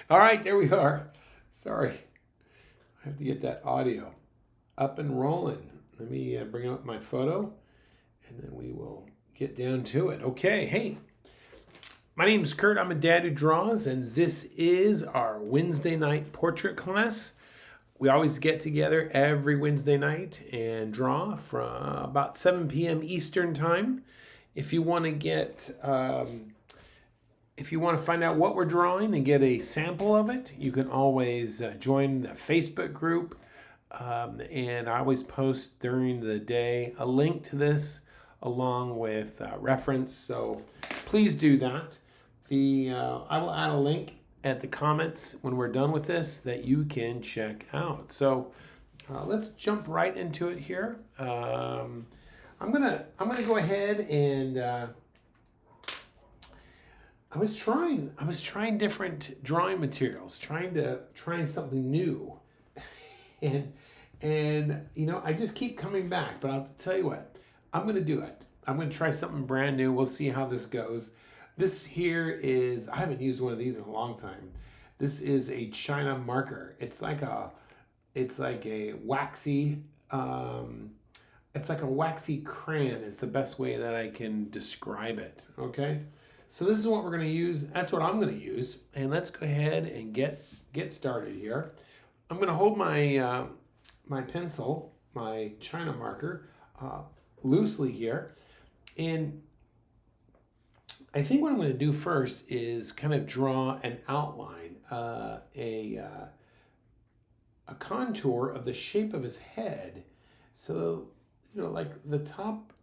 All right, there we are. Sorry, I have to get that audio up and rolling. Let me bring up my photo and then we will get down to it. Okay, hey, my name is Kurt. I'm a dad who draws, and this is our Wednesday night portrait class. We always get together every Wednesday night and draw from about 7 p.m. Eastern Time. If you want to if you want to find out what we're drawing and get a sample of it, you can always join the Facebook group. And I always post during the day a link to this along with reference. So please do that. I will add a link at the comments when we're done with this that you can check out. So let's jump right into it here. I'm gonna go ahead and I was trying different drawing materials, trying something new, and I just keep coming back. But I'll tell you what, I'm gonna do it. I'm gonna try something brand new. We'll see how this goes. This here is, I haven't used one of these in a long time. This is a China marker. It's like a waxy, it's like a waxy crayon is the best way that I can describe it, okay? So this is what we're gonna use. That's what I'm gonna use. And let's go ahead and get started here. I'm gonna hold my, my pencil, my China marker, loosely here. And I think what I'm going to do first is kind of draw an outline, a contour of the shape of his head. So, like the top,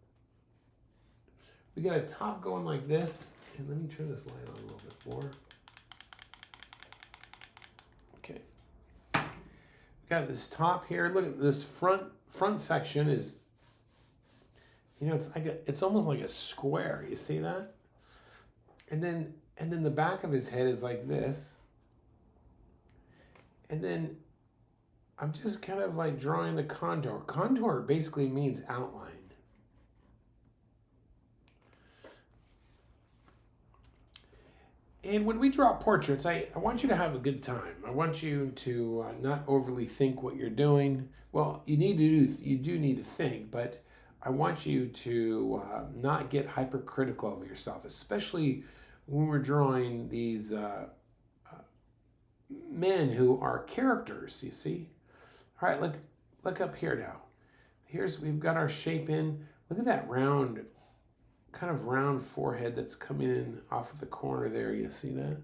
we got a top going like this. And let me turn this light on a little bit more. Okay. We got this top here. Look at this front section is, it's almost like a square. You see that? And then the back of his head is like this. And then I'm just kind of like drawing the contour. Contour basically means outline. And when we draw portraits, I want you to have a good time. I want you to not overly think what you're doing. Well, you do need to think, but I want you to not get hypercritical of yourself, especially when we're drawing these men who are characters, you see? All right, look up here now. We've got our shape in. Look at that kind of round forehead that's coming in off of the corner there. You see that?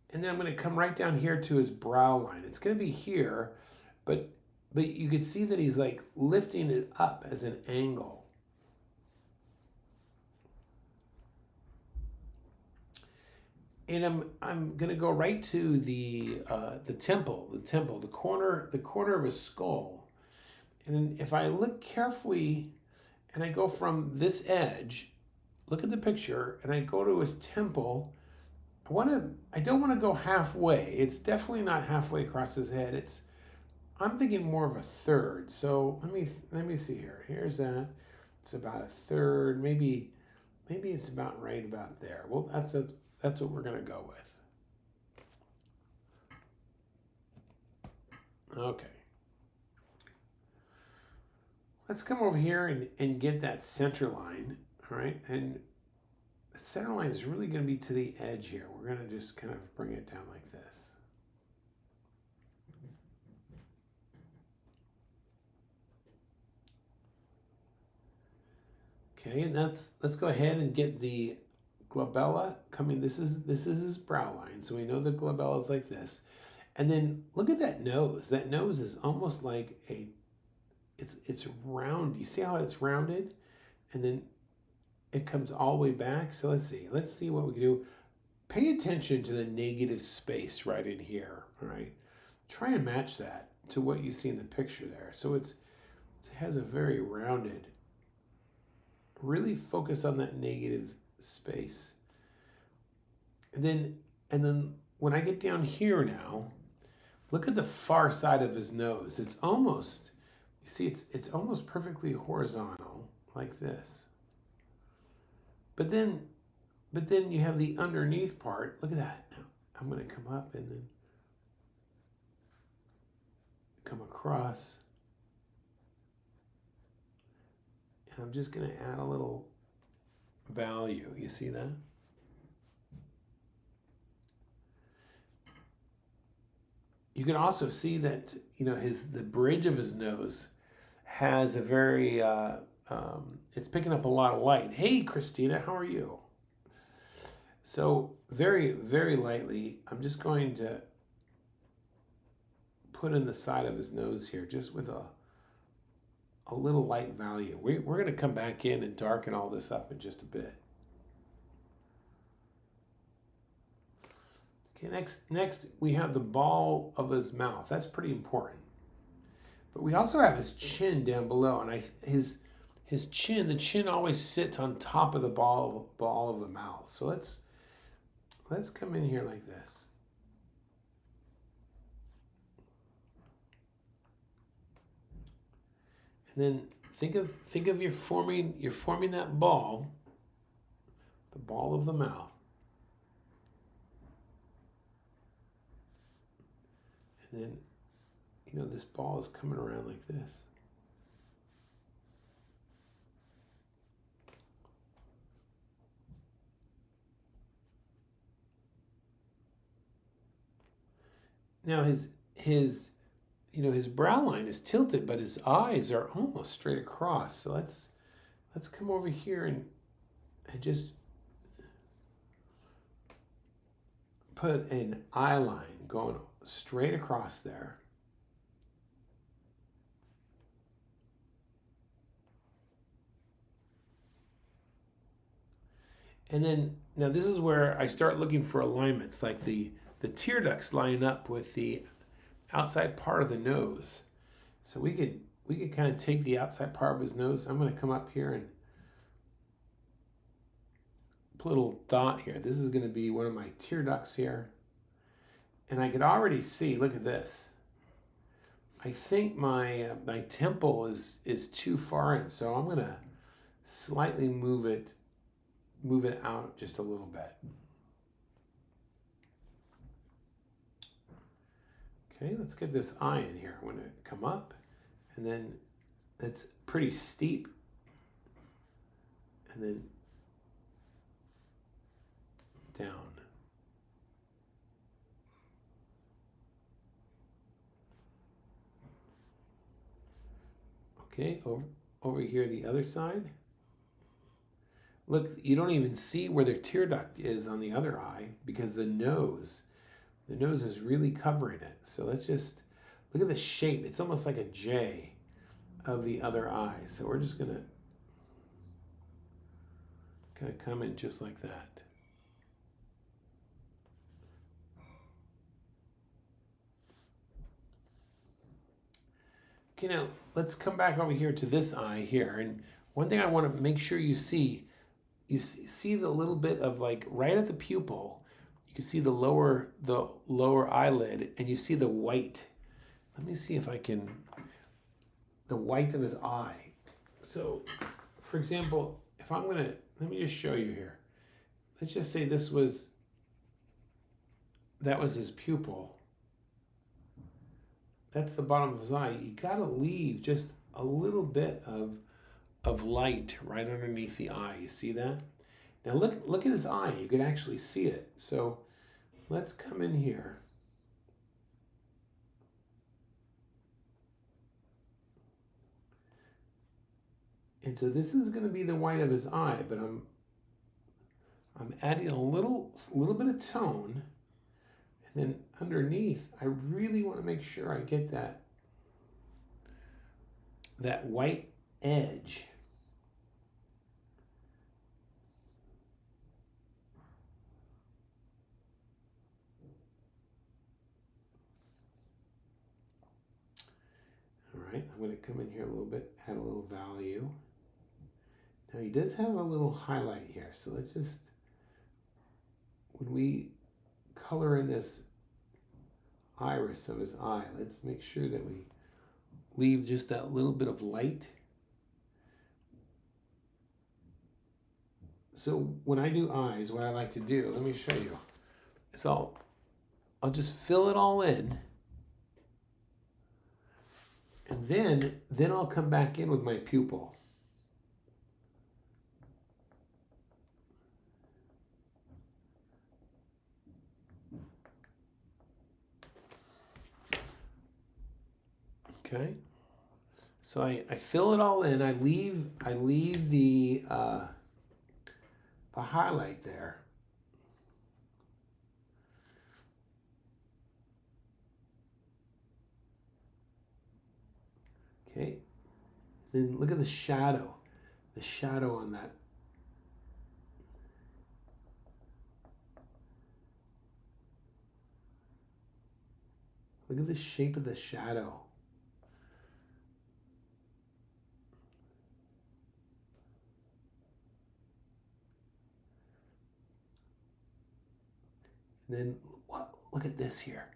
And then I'm going to come right down here to his brow line. It's going to be here, but you can see that he's like lifting it up as an angle. And I'm gonna go right to the temple, the corner of his skull. And if I look carefully, and I go from this edge, look at the picture, and I go to his temple. I don't want to go halfway. It's definitely not halfway across his head. I'm thinking more of a third. So let me see here. Here's that. It's about a third. Maybe it's about right about there. Well, that's what we're gonna go with. Okay. Let's come over here and get that center line. All right, and the center line is really gonna be to the edge here. We're gonna just kind of bring it down like this. Okay, and let's go ahead and get the glabella coming. This is his brow line, so we know the glabella is like this. And then look at that nose. That nose is almost like it's round. You see how it's rounded, and then it comes all the way back. So let's see what we can do. Pay attention to the negative space right in here. All right, try and match that to what you see in the picture there. So it has a very rounded. Really focus on that negative space. And then when I get down here now, look at the far side of his nose. It's almost, you see, it's almost perfectly horizontal like this. But then you have the underneath part. Look at that now. I'm going to come up and then come across. And I'm just going to add a little value. You see that? You can also see that, you know, the bridge of his nose has a very, it's picking up a lot of light. Hey, Christina, how are you? So very, very lightly, I'm just going to put in the side of his nose here, just with a little light value. We're going to come back in and darken all this up in just a bit. Okay, next we have the ball of his mouth. That's pretty important. But we also have his chin down below, and his chin, the chin always sits on top of the ball of the mouth. So let's come in here like this. And then think of you're forming that ball, the ball of the mouth. And then, you know, this ball is coming around like this. Now his you know, his brow line is tilted, but his eyes are almost straight across. So let's come over here and just put an eye line going straight across there. And then, now this is where I start looking for alignments, like the tear ducts line up with the outside part of the nose. So we could kind of take the outside part of his nose. I'm going to come up here and put a little dot here. This is going to be one of my tear ducts here. And I could already see, look at this. I think my temple is too far in, so I'm going to slightly move it out just a little bit. Okay, let's get this eye in here. I'm going to come up, and then it's pretty steep, and then down. Okay, over here the other side. Look, you don't even see where the tear duct is on the other eye because the nose is really covering it. So let's just look at the shape. It's almost like a J of the other eye. So we're just gonna kind of come in just like that. Okay, now let's come back over here to this eye here. And one thing I want to make sure you see the little bit of, like, right at the pupil, you can see the lower eyelid, and you see the white. Let me see if I can, the white of his eye. So, for example, if I'm gonna, let me just show you here. Let's just say that was his pupil. That's the bottom of his eye. You gotta leave just a little bit of light right underneath the eye. You see that? Now look at his eye. You can actually see it. So let's come in here. And so this is going to be the white of his eye, but I'm adding a little bit of tone. And then underneath, I really want to make sure I get that white edge. All right, I'm going to come in here a little bit, add a little value. Now he does have a little highlight here, so let's just, when we color in this iris of his eye, let's make sure that we leave just that little bit of light. So when I do eyes, what I like to do, let me show you. So I'll just fill it all in. And then I'll come back in with my pupil. Okay. So I fill it all in. I leave the highlight there. Okay. Then look at the shadow. The shadow on that. Look at the shape of the shadow. And then look at this here.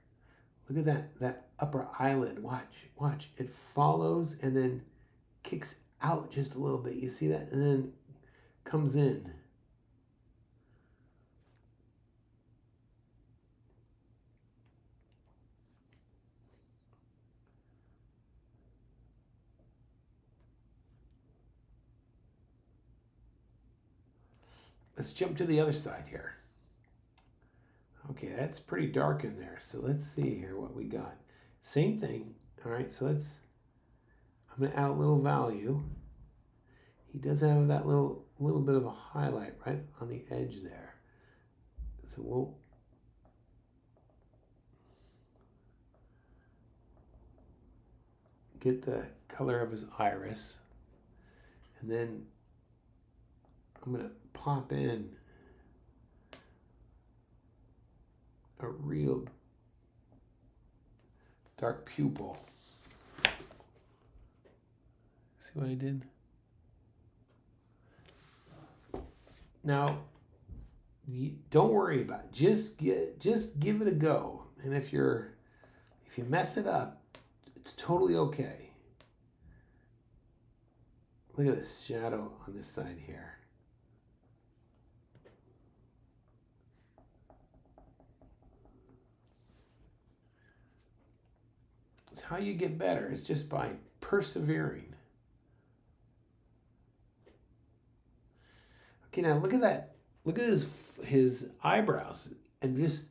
Look at that upper eyelid. Watch. It follows and then kicks out just a little bit. You see that? And then comes in. Let's jump to the other side here. Okay, that's pretty dark in there. So let's see here what we got. Same thing. All right, so I'm going to add a little value. He does have that little bit of a highlight right on the edge there. So we'll get the color of his iris. And then I'm going to pop in a real dark pupil. See what I did? Now, don't worry about it. Just give it a go. And if you mess it up, it's totally okay. Look at this shadow on this side here. It's how you get better. It's just by persevering. Okay, now look at that. Look at his eyebrows and just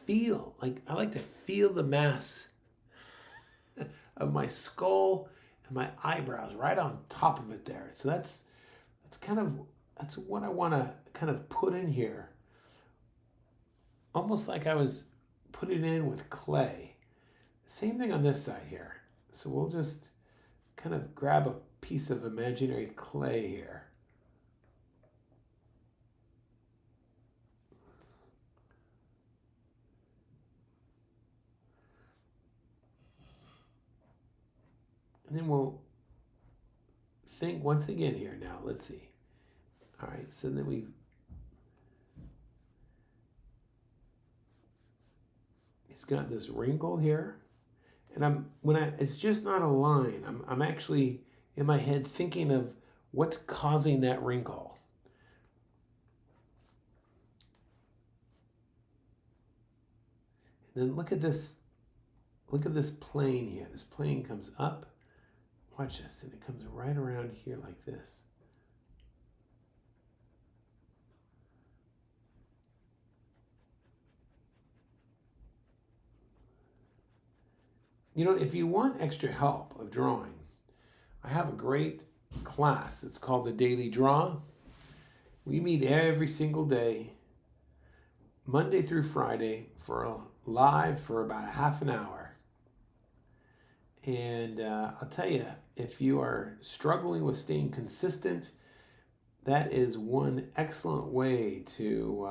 feel, like I like to feel the mass of my skull and my eyebrows right on top of it there. So that's what I want to kind of put in here. Almost like I was putting it in with clay. Same thing on this side here. So we'll just kind of grab a piece of imaginary clay here. And then we'll think once again here now. Let's see. All right, so then he's got this wrinkle here. And it's just not a line. I'm actually in my head thinking of what's causing that wrinkle. And then look at this plane here. This plane comes up. Watch this, and it comes right around here like this. You know, if you want extra help of drawing, I have a great class. It's called the Daily Draw. We meet every single day, Monday through Friday, for live for about a half an hour. And I'll tell you, if you are struggling with staying consistent, that is one excellent way to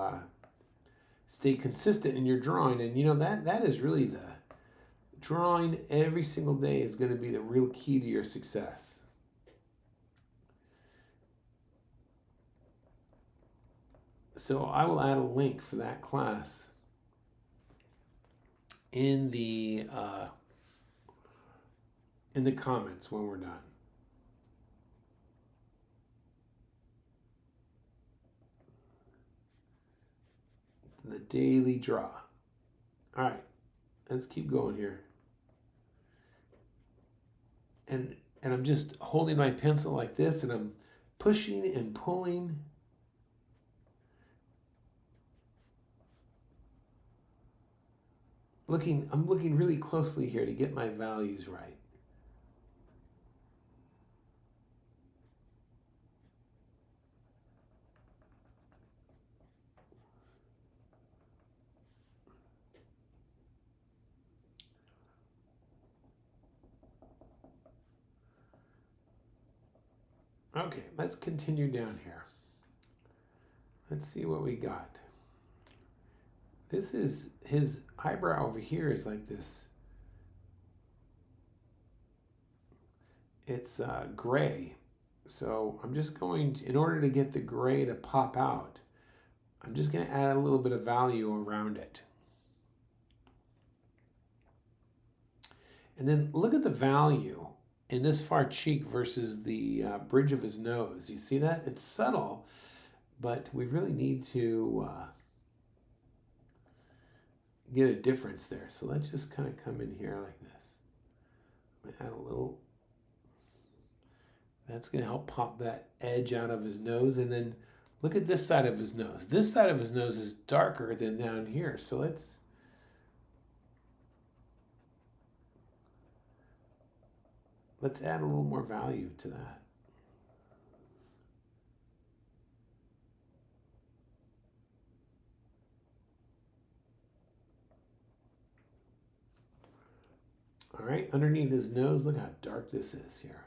stay consistent in your drawing. And you know, that is really the drawing every single day is going to be the real key to your success. So I will add a link for that class in the comments when we're done. The Daily Draw. All right, let's keep going here. And I'm just holding my pencil like this, and I'm pushing and pulling. I'm looking really closely here to get my values right. Okay, let's continue down here. Let's see what we got. This is his eyebrow over here is like this. It's gray. So I'm just going to, in order to get the gray to pop out, I'm just going to add a little bit of value around it. And then look at the value in this far cheek versus the bridge of his nose. You see that? It's subtle, but we really need to get a difference there. So let's just kind of come in here like this. I'm going to add a little. That's going to help pop that edge out of his nose. And then look at this side of his nose. This side of his nose is darker than down here. So let's add a little more value to that. All right, underneath his nose, look how dark this is here.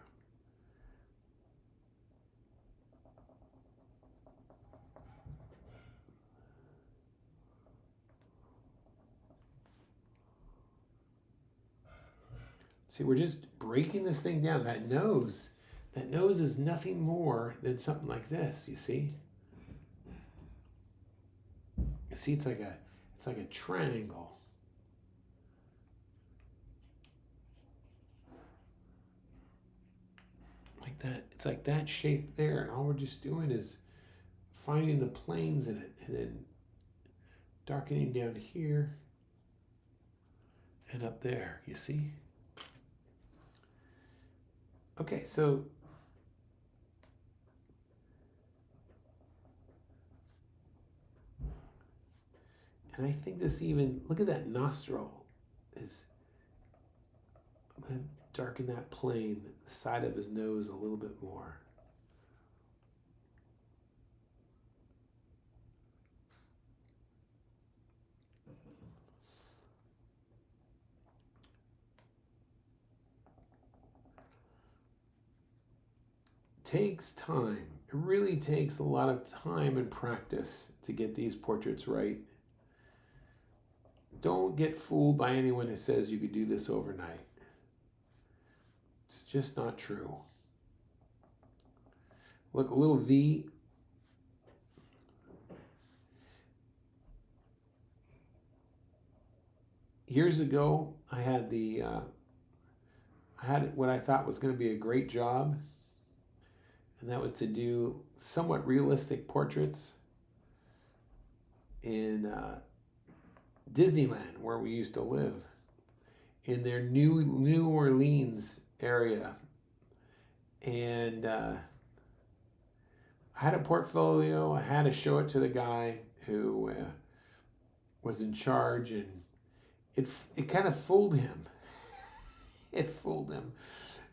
See, we're just breaking this thing down. That nose is nothing more than something like this, you see? You see, it's like a triangle. Like that. It's like that shape there. And all we're just doing is finding the planes in it and then darkening down here and up there, you see? Okay, so and I think this even, look at that nostril is, I'm going to darken that plane, the side of his nose a little bit more. Takes time. It really takes a lot of time and practice to get these portraits right. Don't get fooled by anyone who says you could do this overnight. It's just not true. Look, a little V. Years ago, I had what I thought was going to be a great job, and that was to do somewhat realistic portraits in Disneyland, where we used to live, in their New Orleans area. And I had a portfolio. I had to show it to the guy who was in charge, and it kind of fooled him. It fooled him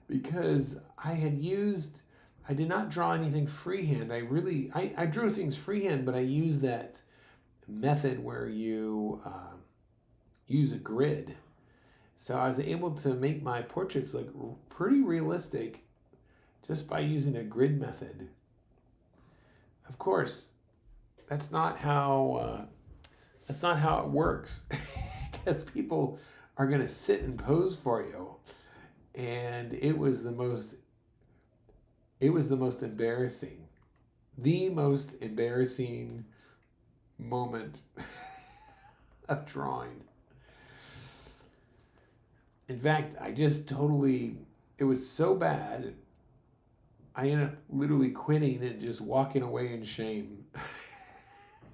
because I did not draw anything freehand. I drew things freehand, but I used that method where you use a grid. So I was able to make my portraits look pretty realistic just by using a grid method. Of course, that's not how it works, because people are going to sit and pose for you, and it was the most embarrassing moment of drawing. In fact, it was so bad, I ended up literally quitting and just walking away in shame.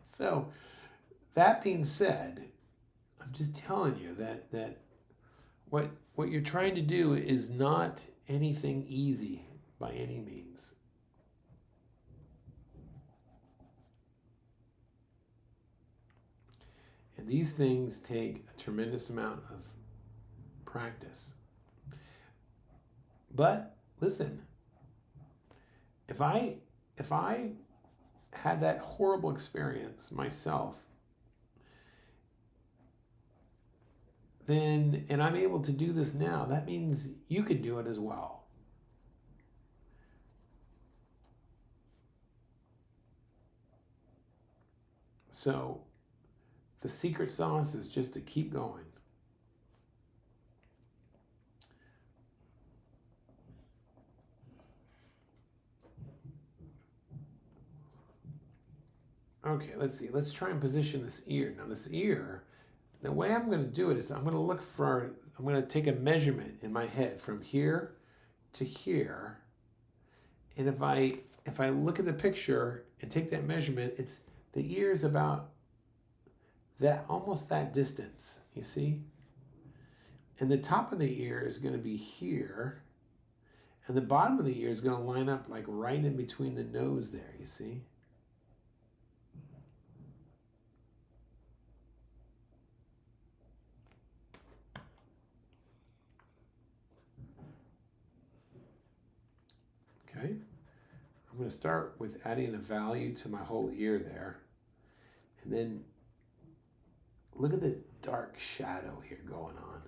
So, that being said, I'm just telling you that what you're trying to do is not anything easy by any means. And these things take a tremendous amount of practice. But listen, if I had that horrible experience myself, then and I'm able to do this now, that means you can do it as well. So the secret sauce is just to keep going. Okay, let's see. Let's try and position this ear. Now this ear, the way I'm going to do it is I'm going to take a measurement in my head from here to here. And if I look at the picture and take that measurement, the ear is about that, almost that distance, you see? And the top of the ear is going to be here. And the bottom of the ear is going to line up like right in between the nose there, you see? Okay. I'm going to start with adding a value to my whole ear there. And then look at the dark shadow here going on.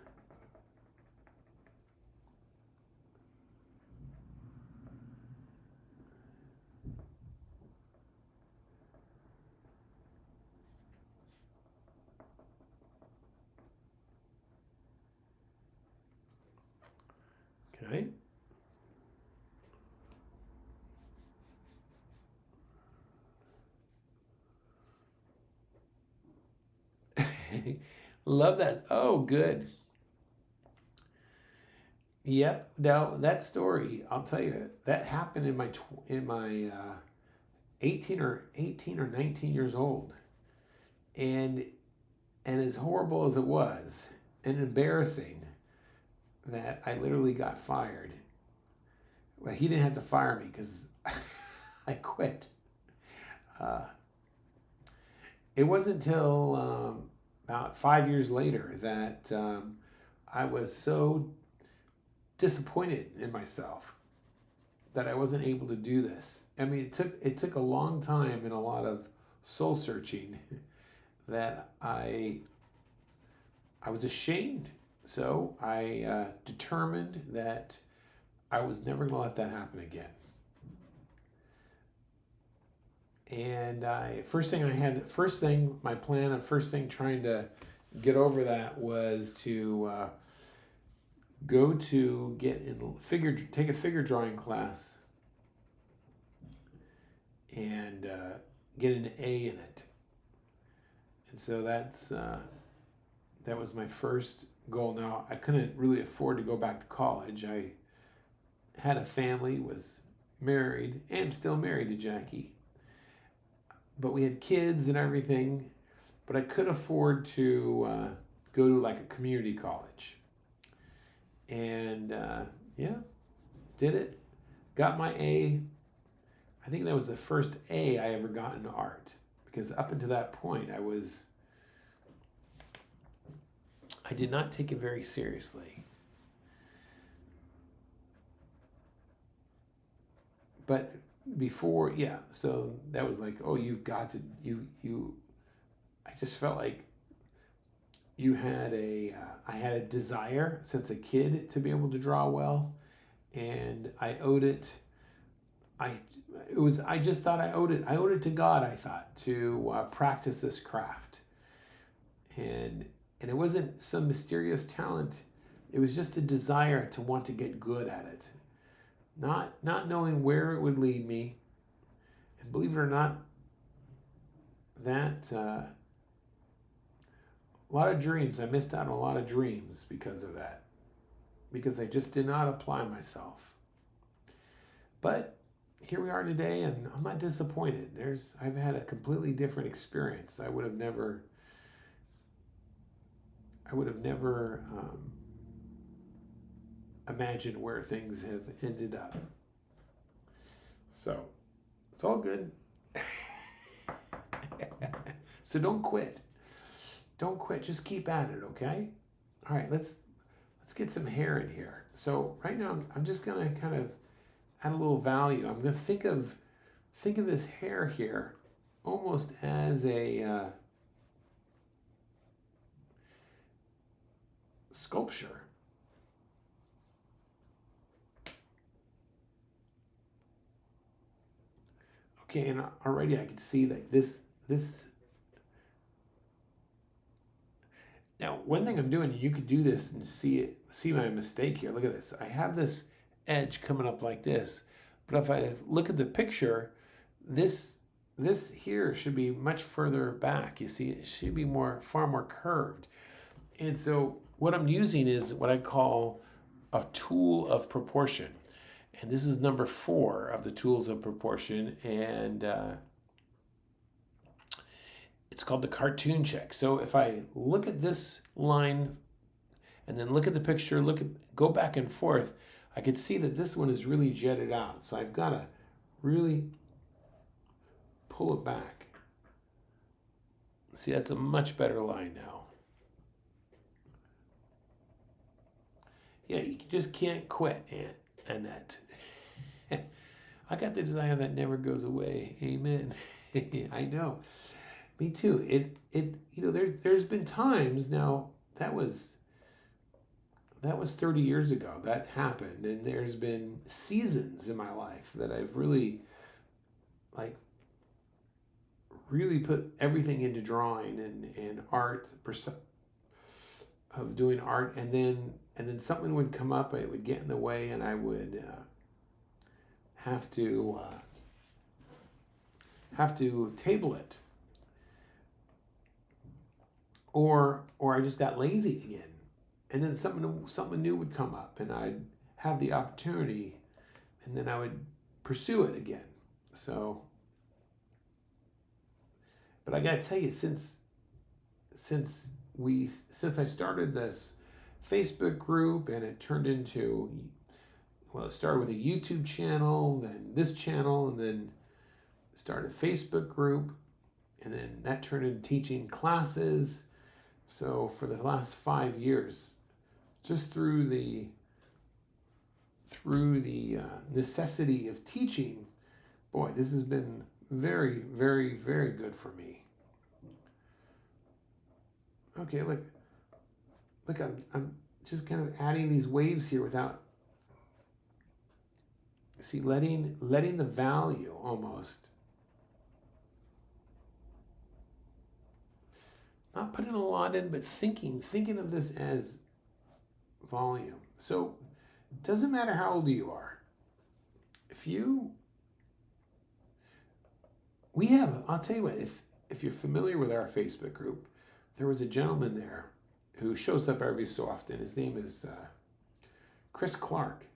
Okay. Love that. Oh, good. Yep. Now that story, I'll tell you, that happened in my 18 or 19 years old, and as horrible as it was, and embarrassing, that I literally got fired. Well, he didn't have to fire me because I quit. Uh, it wasn't until about 5 years later that I was so disappointed in myself that I wasn't able to do this. I mean, it took a long time and a lot of soul searching that I was ashamed. So I determined that I was never going to let that happen again. And my plan of first thing trying to get over that was to take a figure drawing class and get an A in it. And so that was my first goal. Now, I couldn't really afford to go back to college. I had a family, was married, and still married to Jackie. But we had kids and everything, but I could afford to go to like a community college. And yeah, did it. Got my A. I think that was the first A I ever got in art, because up until that point I did not take it very seriously. But before, yeah, so that was like, oh, you've got to, I just felt like I had a desire since a kid to be able to draw well, and I owed it. I just thought I owed it to God, I thought, to practice this craft. And it wasn't some mysterious talent. It was just a desire to want to get good at it. Not knowing where it would lead me. And believe it or not, that a lot of dreams, I missed out on a lot of dreams because of that. Because I just did not apply myself. But here we are today, and I'm not disappointed. I've had a completely different experience. I would have never I would have never imagined where things have ended up. So it's all good. So don't quit. Don't quit. Just keep at it, okay? All right, let's get some hair in here. So right now I'm just gonna kind of add a little value. I'm gonna think of this hair here almost as a sculpture. Okay, and already I can see like this. Now, one thing I'm doing, you could do this and see my mistake here. Look at this. I have this edge coming up like this, but if I look at the picture, this here should be much further back. You see, it should be far more curved. And so what I'm using is what I call a tool of proportion. And this is number 4 of the tools of proportion. And it's called the cartoon check. So if I look at this line and then look at the picture, go back and forth, I could see that this one is really jetted out. So I've got to really pull it back. See, that's a much better line now. Yeah, you just can't quit, Annette. I got the desire that never goes away. Amen. I know. Me too. There's been times now that was 30 years ago that happened, and there's been seasons in my life that I've really put everything into drawing and art, of doing art, and then something would come up, it would get in the way, and I would have to table it, or I just got lazy again, and then something new would come up, and I'd have the opportunity, and then I would pursue it again. So, but I gotta tell you, since I started this Facebook group, and it turned into, well, it started with a YouTube channel, then this channel, and then started a Facebook group, and then that turned into teaching classes. So for the last 5 years, just through the necessity of teaching, boy, this has been very, very, very good for me. Okay, look, I'm just kind of adding these waves here without, see, letting the value almost, not putting a lot in, but thinking of this as volume. So it doesn't matter how old you are. I'll tell you what, if you're familiar with our Facebook group, there was a gentleman there who shows up every so often. His name is Chris Clark.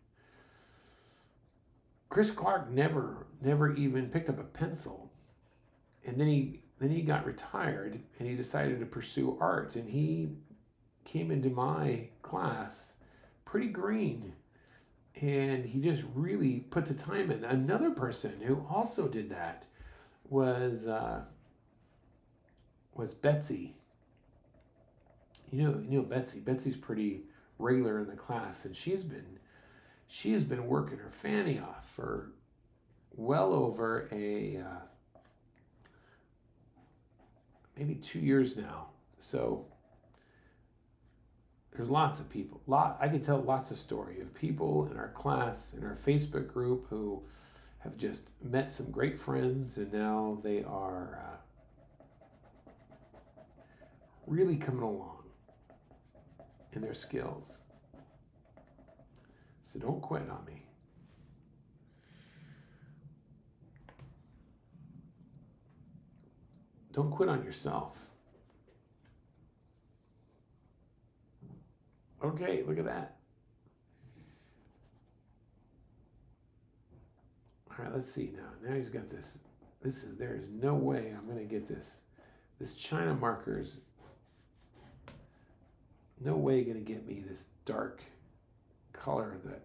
Chris Clark never even picked up a pencil, and then he got retired, and he decided to pursue art, and he came into my class pretty green, and he just really put the time in. Another person who also did that was Betsy. You know Betsy. Betsy's pretty regular in the class, and she has been working her fanny off for well over maybe 2 years now. So there's lots of people. I could tell lots of story of people in our class, in our Facebook group, who have just met some great friends, and now they are really coming along in their skills. So don't quit on me. Don't quit on yourself. Okay, look at that. All right, let's see now. Now he's got this. There is no way I'm going to get this China markers no way going to get me this dark color that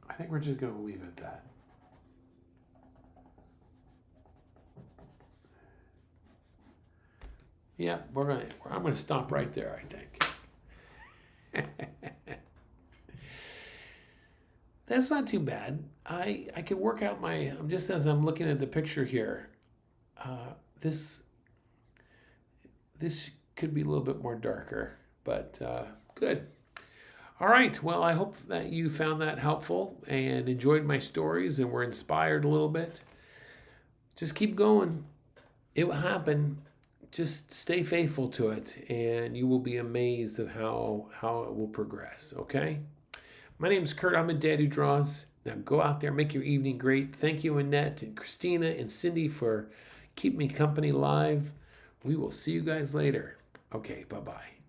I think we're just going to leave it at that. Yeah, I'm going to stop right there, I think. That's not too bad. I can work out just as I'm looking at the picture here, this could be a little bit more darker, but good. All right. Well, I hope that you found that helpful and enjoyed my stories and were inspired a little bit. Just keep going. It will happen. Just stay faithful to it, and you will be amazed of how it will progress. Okay? My name's Kurt. I'm a dad who draws. Now go out there, make your evening great. Thank you, Annette and Christina and Cindy, for keeping me company live. We will see you guys later. Okay, bye-bye.